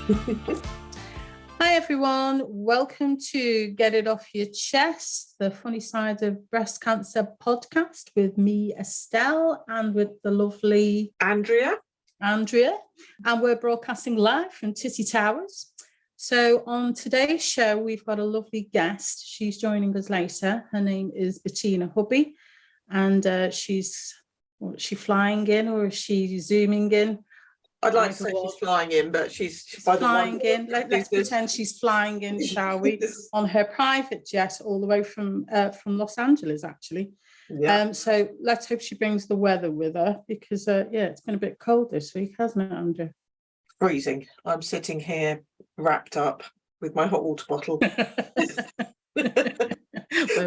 Hi everyone, welcome to Get It Off Your Chest, the funny side of breast cancer podcast with me, Estelle, and with the lovely Andrea, and we're broadcasting live from Titty Towers. So on today's show, we've got a lovely guest. She's joining us later. Her name is Bettina Hubby, and she's flying in, or is she zooming in? I'd like to say she's flying in, but she's flying in. Let's pretend she's flying in, shall we? On her private jet, all the way from Los Angeles, actually. Yeah. So let's hope she brings the weather with her, because it's been a bit cold this week, hasn't it, Andrew? Freezing. I'm sitting here wrapped up with my hot water bottle.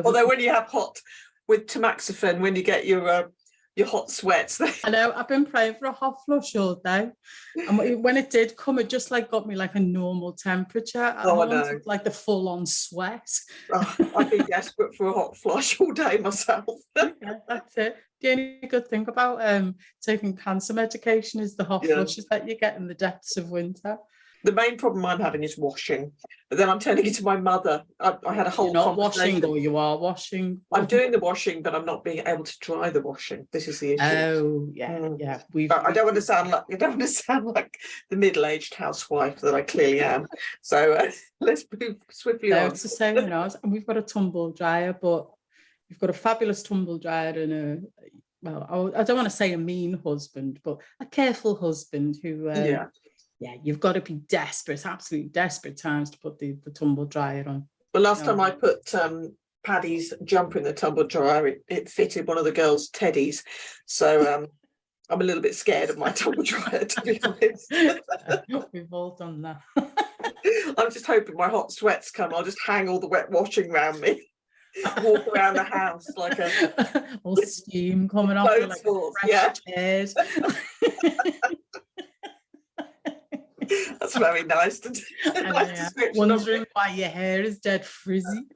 Although when you have hot with tamoxifen, when you get your hot sweats. I know, I've been praying for a hot flush all day, and when it did come, it just got me like a normal temperature. I wanted like the full-on sweat. I've been desperate for a hot flush all day myself. Yeah, that's it. The only good thing about taking cancer medication is the hot flushes that you get in the depths of winter. The main problem I'm having is washing, but then I'm turning into my mother. I had a whole You're not washing, or you are washing? I'm doing the washing, but I'm not being able to dry the washing. This is the issue. Oh, yeah. I don't want to sound like the middle-aged housewife that I clearly am. So let's move swiftly on. It's the same in ours, and we've got a tumble dryer, but we've got a fabulous tumble dryer and I don't want to say a mean husband, but a careful husband who. Yeah, you've got to be desperate, absolutely desperate times to put the tumble dryer on. Well, last time I put Paddy's jumper in the tumble dryer, it fitted one of the girls' teddies. So I'm a little bit scared of my tumble dryer, to be honest. We've all done that. I'm just hoping my hot sweats come. I'll just hang all the wet washing around me. Walk around the house like all steam coming off you like fresh tears. That's very nice to do. Wondering why your hair is dead frizzy.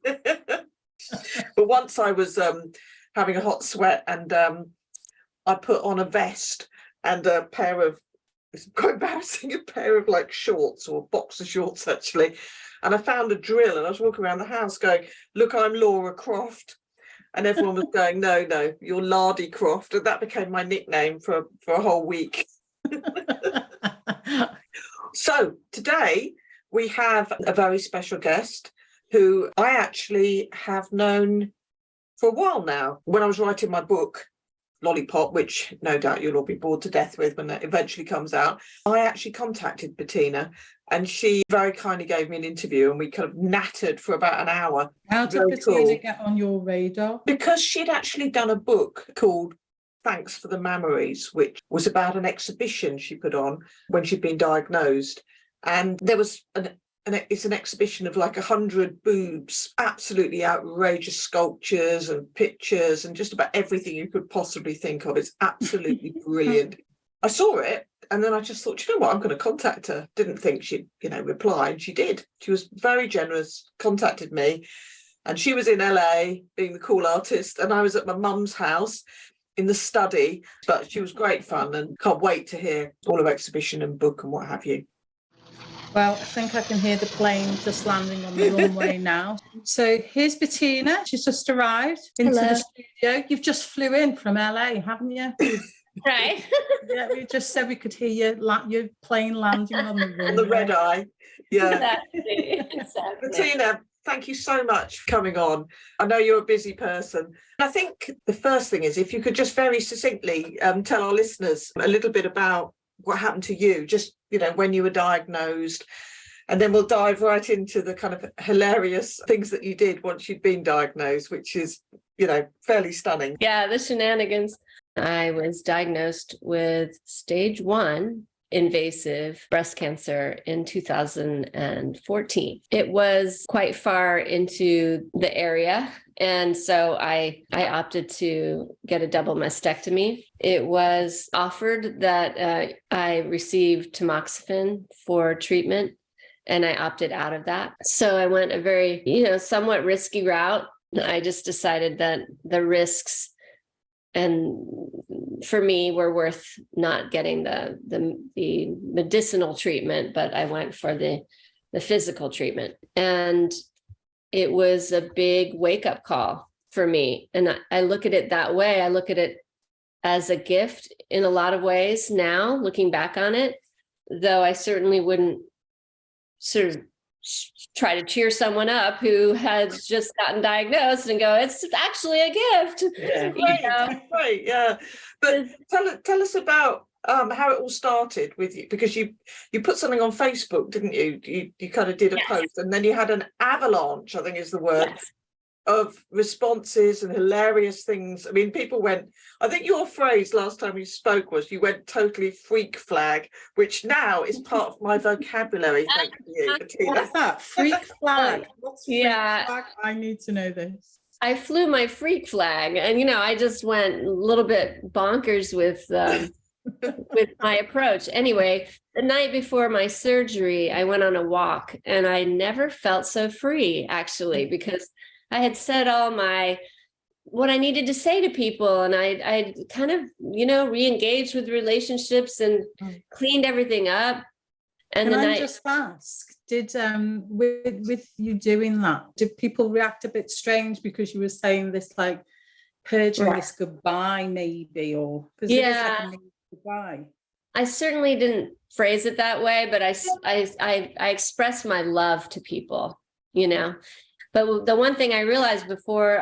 But once I was having a hot sweat, and I put on a vest and a pair of, it's quite embarrassing, a pair of like shorts, or boxer shorts actually, and I found a drill, and I was walking around the house going, "Look, I'm Laura Croft," and everyone was going, "No, you're Lardy Croft," and that became my nickname for a whole week. So today we have a very special guest who I actually have known for a while now. When I was writing my book, Lollipop, which no doubt you'll all be bored to death with when that eventually comes out, I actually contacted Bettina, and she very kindly gave me an interview, and we kind of nattered for about an hour. How did Bettina get on your radar? Because she'd actually done a book called Thanks for the Mammaries, which was about an exhibition she put on when she'd been diagnosed. And there was it's an exhibition of like 100 boobs, absolutely outrageous sculptures and pictures and just about everything you could possibly think of. It's absolutely brilliant. I saw it, and then I just thought, you know what, I'm going to contact her. Didn't think she'd, reply, and she did. She was very generous, contacted me, and she was in LA being the cool artist, and I was at my mum's house in the study, but she was great fun, and can't wait to hear all of exhibition and book and what have you. Well, I think I can hear the plane just landing on the runway now. So here's Bettina. She's just arrived into the studio. You've just flew in from LA, haven't you? Right. Yeah, we just said we could hear your plane landing on the runway. On the red eye. Yeah. Exactly. Bettina, thank you so much for coming on. I know you're a busy person. I think the first thing is, if you could just very succinctly tell our listeners a little bit about what happened to you, just, when you were diagnosed, and then we'll dive right into the kind of hilarious things that you did once you'd been diagnosed, which is, fairly stunning. Yeah, the shenanigans. I was diagnosed with stage 1 invasive breast cancer in 2014. It was quite far into the area, and so I opted to get a double mastectomy. It was offered that I receive tamoxifen for treatment, and I opted out of that. So I went a very, somewhat risky route. I just decided that the risks and for me were worth not getting the medicinal treatment, but I went for the physical treatment. And it was a big wake-up call for me. And I look at it that way. I look at it as a gift in a lot of ways now, looking back on it, though I certainly wouldn't sort of try to cheer someone up who has just gotten diagnosed and go, it's actually a gift. Yeah. Right, yeah. But tell us about how it all started with you, because you put something on Facebook, didn't you? You kind of did a post, and then you had an avalanche, I think is the word, of responses and hilarious things. I mean, people went, I think your phrase last time you spoke was you went totally freak flag, which now is part of my vocabulary. Thank you, Bettina. What's that? Freak flag? What's freak Yeah. flag? I need to know this. I flew my freak flag, and I just went a little bit bonkers with my approach. Anyway, the night before my surgery, I went on a walk, and I never felt so free, actually, because I had said all what I needed to say to people, and I kind of re-engaged with relationships and cleaned everything up. And Can I just ask, did with you doing that, did people react a bit strange because you were saying this, like purging this goodbye, maybe, or because it is like a goodbye? I certainly didn't phrase it that way, but I expressed my love to people, But the one thing I realized before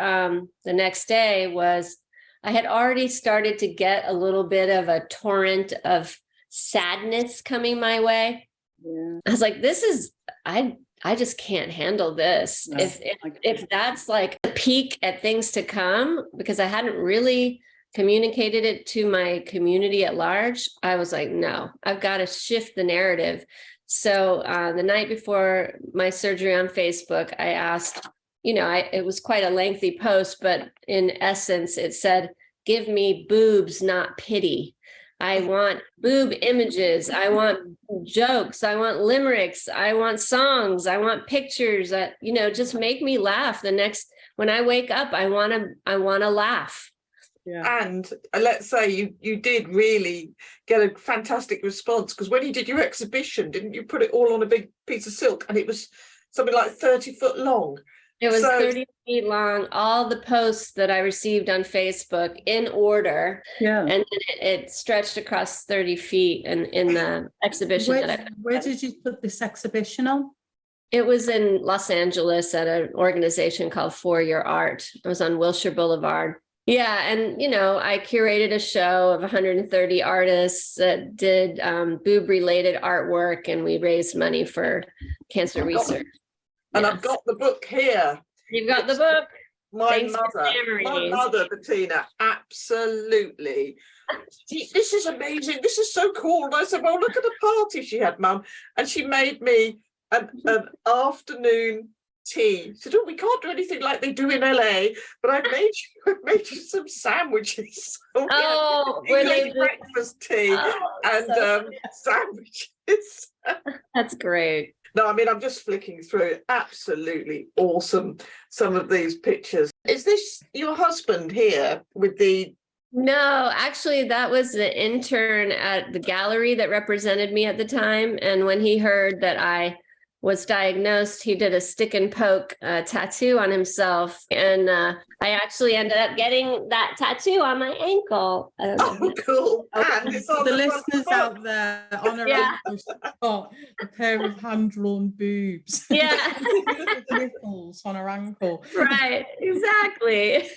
the next day was I had already started to get a little bit of a torrent of sadness coming my way. Yeah. I was like, I just can't handle this. No, if that's like a peek at things to come, because I hadn't really communicated it to my community at large, I was like, no, I've got to shift the narrative. So the night before my surgery on Facebook, I asked, it was quite a lengthy post, but in essence, it said, give me boobs, not pity. I want boob images. I want jokes. I want limericks. I want songs. I want pictures that, just make me laugh. When I wake up, I want to laugh. Yeah. And let's say you did really get a fantastic response, because when you did your exhibition, didn't you put it all on a big piece of silk, and it was something like 30 foot long? It was 30 feet long, all the posts that I received on Facebook in order. Yeah. And it stretched across 30 feet in the exhibition. Where did you put this exhibition on? It was in Los Angeles at an organization called For Your Art. It was on Wilshire Boulevard. Yeah. And, I curated a show of 130 artists that did boob related artwork, and we raised money for cancer research. And I've got the book here. You've got the book. My mother, Bettina, absolutely. This is amazing. This is so cool. And I said, well, look at the party she had, Mum. And she made me an afternoon tea. She said, oh, we can't do anything like they do in LA, but I've made you some sandwiches. So were they breakfast tea and sandwiches. That's great. No, I mean, I'm just flicking through. Absolutely awesome, some of these pictures. Is this your husband here with the... No, actually, that was the intern at the gallery that represented me at the time. And when he heard that I was diagnosed, he did a stick and poke tattoo on himself. And I actually ended up getting that tattoo on my ankle. Oh, cool. And it's on the listeners out there, on her ankle, got a pair of hand-drawn boobs. Yeah. Nipples on her ankle. Right, exactly.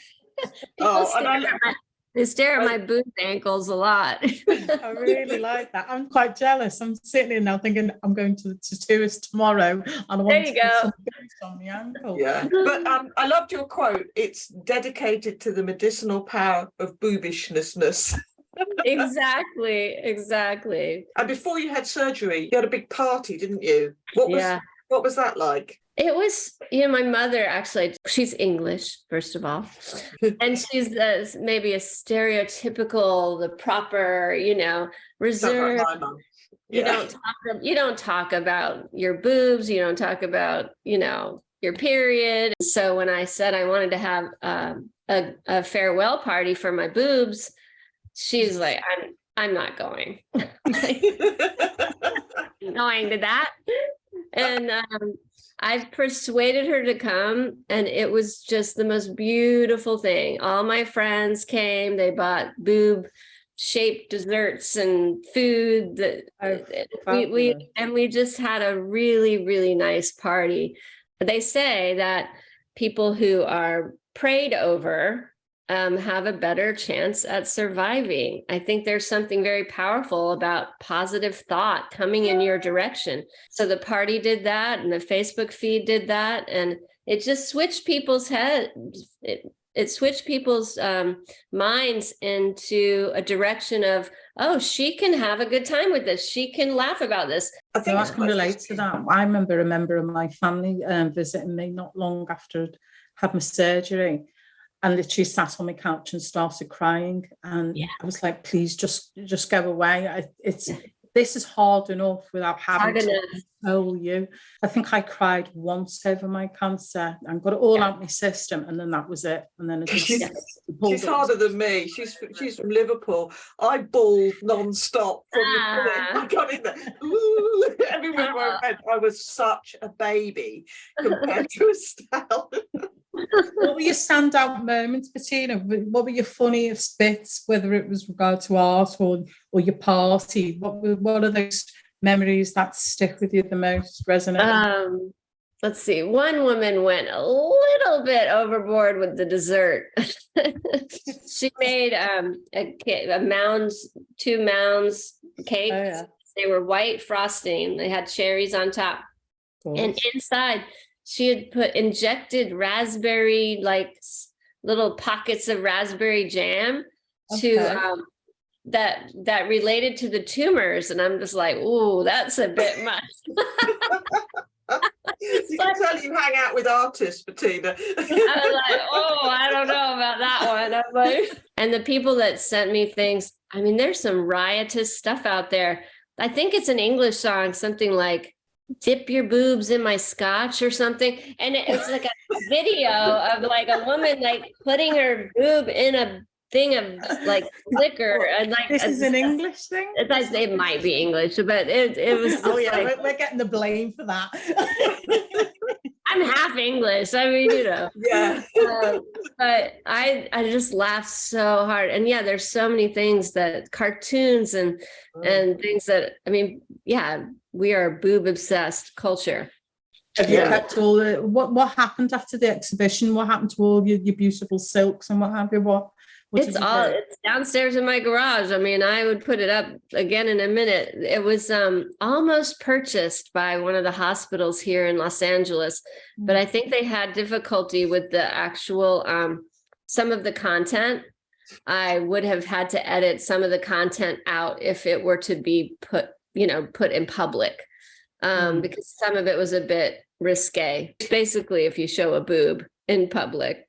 They stare at my boob ankles a lot. I really like that. I'm quite jealous. I'm sitting here now thinking I'm going to the tattooist tomorrow, and I want to put some boobs on the ankle. Yeah, but I loved your quote. It's dedicated to the medicinal power of boobishness. Exactly. And before you had surgery, you had a big party, didn't you? What was that like? It was, my mother, actually, she's English, first of all. And she's maybe a stereotypical, the proper, reserved. Like my mum. Yeah. You don't talk about your boobs. You don't talk about, your period. So when I said I wanted to have a farewell party for my boobs, she's like, I'm not going. Going to that. And I persuaded her to come, and it was just the most beautiful thing. All my friends came, they bought boob shaped desserts and food that we just had a really, really nice party. They say that people who are prayed over have a better chance at surviving. I think there's something very powerful about positive thought coming in your direction. So the party did that, and the Facebook feed did that, and it just switched people's heads. It switched people's minds into a direction of, oh, she can have a good time with this. She can laugh about this. I think I can relate to that. I remember a member of my family visiting me not long after I'd had my surgery, and literally sat on my couch and started crying. And I was like, please just go away. This is hard enough without having to tell you. I think I cried once over my cancer and got it all out my system, and then that was it. And then she's harder than me. She's from Liverpool. I bawled non-stop from the point I got in there. Ooh, everywhere I went, I was such a baby compared to Estelle. What were your standout moments, Bettina? What were your funniest bits, whether it was regard to art or your party? What are those memories that stick with you the most, resonate? Let's see. One woman went a little bit overboard with the dessert. She made two mounds cakes. Oh, yeah. They were white frosting. They had cherries on top, and inside she had injected raspberry, like little pockets of raspberry jam to that related to the tumors. And I'm just like, ooh, that's a bit much. You can tell you hang out with artists, Bettina. I was like, oh, I don't know about that one. I'm like, and the people that sent me things, I mean, there's some riotous stuff out there. I think it's an English song, something like dip your boobs in my scotch or something. And it's like a video of like a woman like putting her boob in a thing of like liquor, and like this is an English thing. It might be English, but it was. Oh yeah, like, we're getting the blame for that. I'm half English. I mean, you know. Yeah. But I just laughed so hard, and yeah, there's so many things that cartoons and things that, I mean, yeah, we are a boob obsessed culture. Have you kept all the what happened after the exhibition? What happened to all your beautiful silks and what have you? It's downstairs in my garage. I mean, I would put it up again in a minute. It was almost purchased by one of the hospitals here in Los Angeles, but I think they had difficulty with the actual some of the content. I would have had to edit some of the content out if it were to be put in public, because some of it was a bit risque. Basically, if you show a boob in public,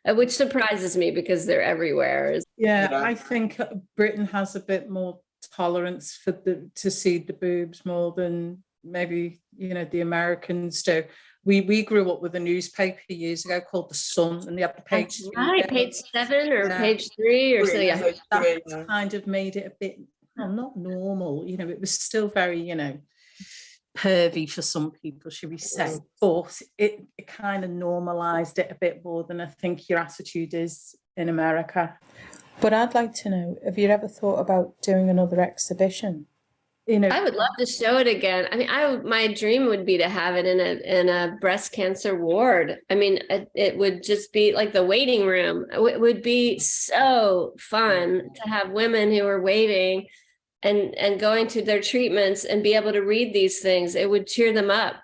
which surprises me because they're everywhere. Yeah, I think Britain has a bit more tolerance to see the boobs more than maybe the Americans do. We grew up with a newspaper years ago called The Sun, and they had the page page 7 or page 3 or so. Yeah, that kind of made it a bit not normal. It was still very pervy for some people, should we say, but it kind of normalized it a bit more than I think your attitude is in America. But I'd like to know, have you ever thought about doing another exhibition? I would love to show it again. I mean, my dream would be to have it in a breast cancer ward. I mean, it would just be like the waiting room. It would be so fun to have women who are waiting and going to their treatments and be able to read these things. It would cheer them up.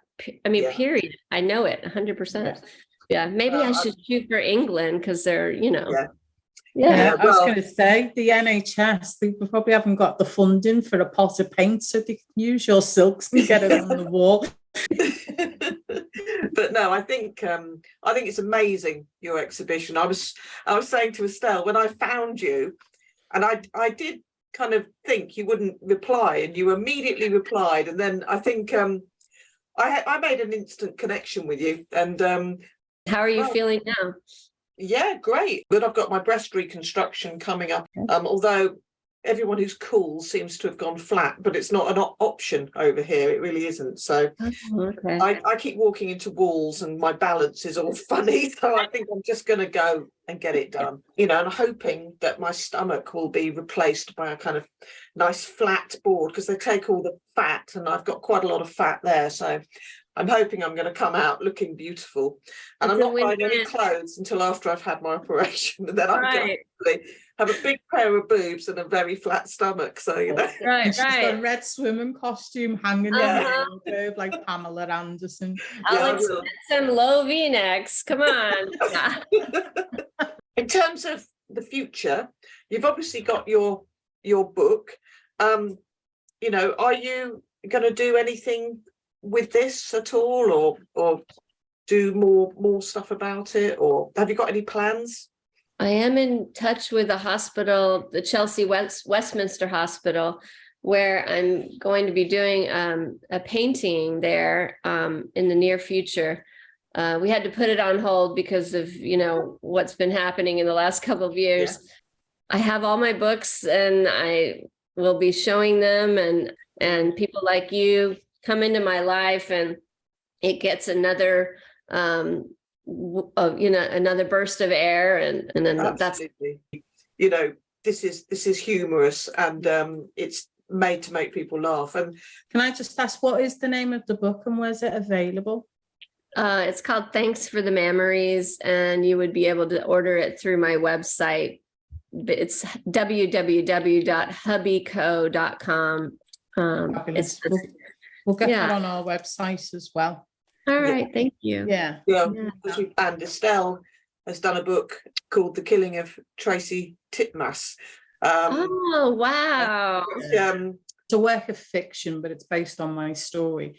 I mean, period. I know it 100%. Yeah. Maybe I should shoot for England because they're, Yeah, I was going to say the NHS, they probably haven't got the funding for a pot of paint, so they can use your silks and get it on the wall. But no, I think it's amazing, your exhibition. I was saying to Estelle when I found you, and I did kind of think you wouldn't reply, and you immediately replied, and then I think I made an instant connection with you. And how are you feeling now? Yeah, great. But I've got my breast reconstruction coming up. Although everyone who's cool seems to have gone flat, but it's not an option over here. It really isn't. So Okay. I keep walking into walls and my balance is all funny. So I think I'm just going to go and get it done. You know, and hoping that my stomach will be replaced by a kind of nice flat board, because they take all the fat and I've got quite a lot of fat there. So I'm hoping I'm going to come out looking beautiful. And I'm not buying any clothes until after I've had my operation. And then I'm going to have a big pair of boobs and a very flat stomach. So, you know. Right, she's got a red swimming costume hanging down like Pamela Anderson. I'll expect some low V-necks. Come on. In terms of the future, you've obviously got your book. You know, are you going to do anything with this at all, or do more stuff about it, or have you got any plans? I am in touch with a hospital, the Chelsea Westminster Hospital, where I'm going to be doing a painting there in the near future. We had to put it on hold because of, you know, what's been happening in the last couple of years. Yeah. I have all my books and I will be showing them, and people like you come into my life and it gets another another burst of air, and then absolutely. You know, this is humorous, and it's made to make people laugh. And can I just ask, what is the name of the book and where's it available? It's called Thanks for the Mammaries, and you would be able to order it through my website. It's www.hubbyco.com. We'll get that on our website as well. All right, thank you. Yeah. And Estelle has done a book called The Killing of Tracy Titmuss. Oh, wow. It's a work of fiction, but it's based on my story.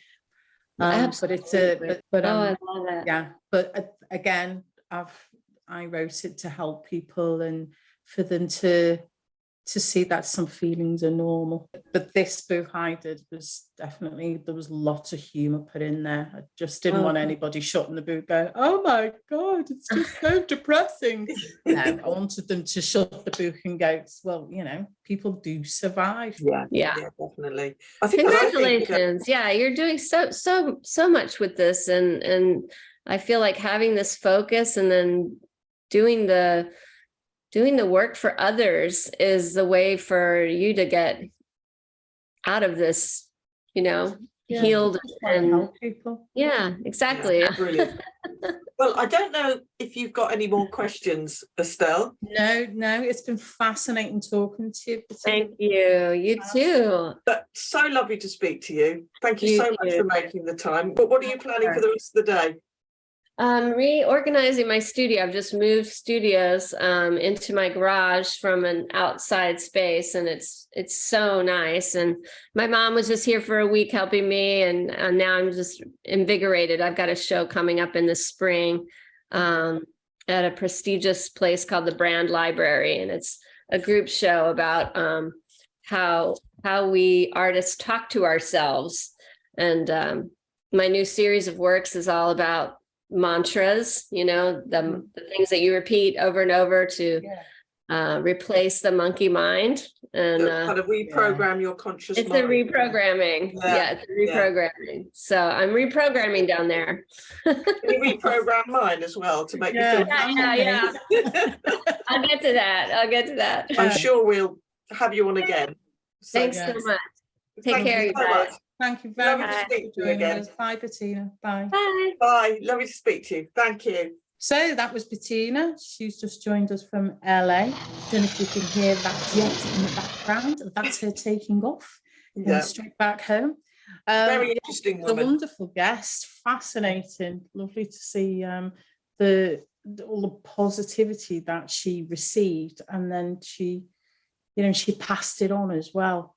But it's I love that. Yeah, but again, I wrote it to help people and for them to see that some feelings are normal. But this book I did was definitely, there was lots of humor put in there. I just didn't want anybody shutting the book going, oh my God, it's just so depressing. I wanted them to shut the book and go, well, you know, people do survive. Yeah, definitely. Congratulations. Yeah, you're doing so much with this, and I feel like having this focus and then doing the work for others is the way for you to get out of this, you know, healed and help people. Yeah, exactly. Yeah, brilliant. Well, I don't know if you've got any more questions, Estelle. No, it's been fascinating talking to you. Thank you. You too. But so lovely to speak to you. Thank you so much for making the time. But what are you planning for the rest of the day? Reorganizing my studio. I've just moved studios into my garage from an outside space, and it's so nice. And my mom was just here for a week helping me, and now I'm just invigorated. I've got a show coming up in the spring at a prestigious place called the Brand Library, and it's a group show about how we artists talk to ourselves. And my new series of works is all about mantras, you know, the things that you repeat over and over to replace the monkey mind and kind of reprogram your conscious mind. It's a reprogramming. It's a reprogramming. So I'm reprogramming down there. You reprogram mine as well to make you feel yeah. I'll get to that. I'm sure we'll have you on again. So, Thanks so much. Take care, you guys. Thank you very much. Lovely to speak to you again. Bye, Bettina. Bye. Bye. Bye. Lovely to speak to you. Thank you. So that was Bettina. She's just joined us from LA. Don't know if you can hear that jet in the background. That's her taking off. Going straight back home. Very interesting woman. A wonderful guest. Fascinating. Lovely to see all the positivity that she received, and then she passed it on as well.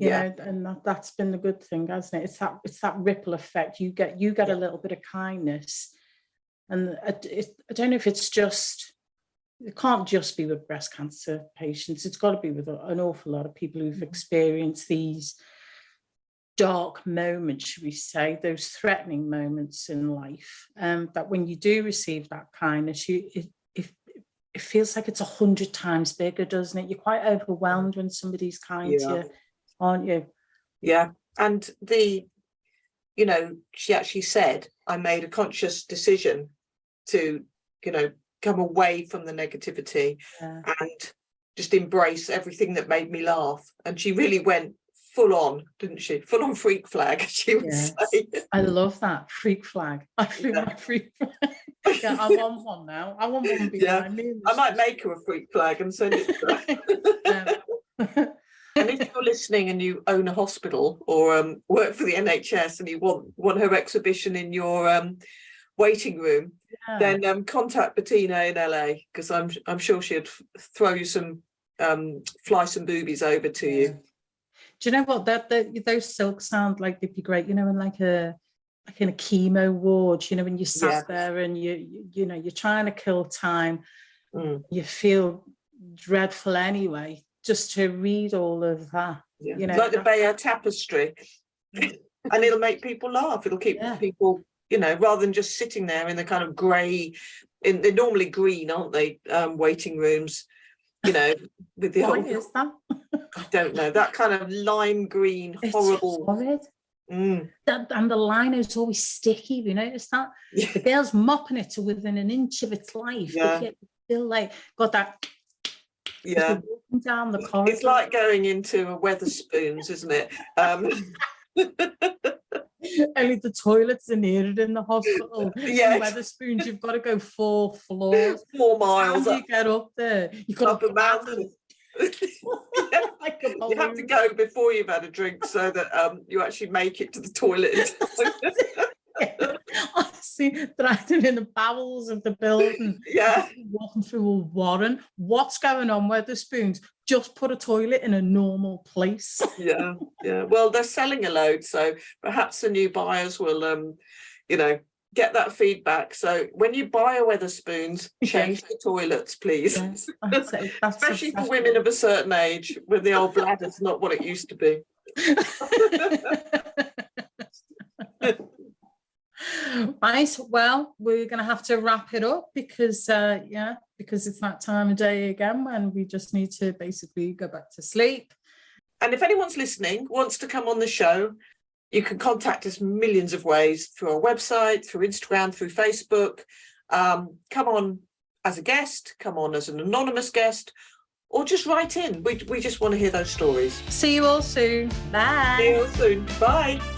You know, and that's been the good thing, hasn't it? It's that ripple effect. You get a little bit of kindness, and I don't know if it can't just be with breast cancer patients. It's got to be with an awful lot of people who've experienced these dark moments, should we say, those threatening moments in life. That when you do receive that kindness, it it feels like it's 100 times bigger, doesn't it? You're quite overwhelmed when somebody's kind to you, aren't you? Yeah. And she actually said, I made a conscious decision to, come away from the negativity and just embrace everything that made me laugh. And she really went full on, didn't she? Full on freak flag, she would say. I love that, freak flag. I feel my freak flag. Yeah, I want one now. I want one behind me. I might make her a freak flag and send it to her. And if you're listening and you own a hospital or work for the NHS and you want her exhibition in your waiting room, then contact Bettina in LA, because I'm sure she'd throw you some fly some boobies over to you. Do you know what, that those silks sound like they'd be great, in like in a chemo ward, when you sat there and you're trying to kill time, you feel dreadful anyway, just to read all of that. Like the Bayer tapestry. And it'll make people laugh. It'll keep people, rather than just sitting there in the kind of grey, they're normally green, aren't they, waiting rooms, with the Why is that? I don't know, that kind of lime green, horrible. Horrid. And the liner is always sticky. Have you noticed that? Yeah. The girl's mopping it to within an inch of its life. Yeah. But feel like got that. Yeah. Down the corridor. It's like going into a Weatherspoons, isn't it? Only the toilets are near it in the hospital. Yes. Weatherspoons, you've got to go 4 floors. 4 miles. How do you get up there? You got up a mountain. Like you have to go before you've had a drink so that you actually make it to the toilet. Honestly, dragging in the bowels of the building. Yeah. Walking through a warren. What's going on, Weatherspoons? Just put a toilet in a normal place. Yeah. Well, they're selling a load, so perhaps the new buyers will, get that feedback. So when you buy a Weatherspoons, change the toilets, please. Yes, especially for women of a certain age, when the old bladder's not what it used to be. Right, well, we're going to have to wrap it up because it's that time of day again when we just need to basically go back to sleep. And if anyone's listening, wants to come on the show, you can contact us millions of ways, through our website, through Instagram, through Facebook. Come on as a guest, come on as an anonymous guest, or just write in. We just want to hear those stories. See you all soon. Bye. See you all soon. Bye.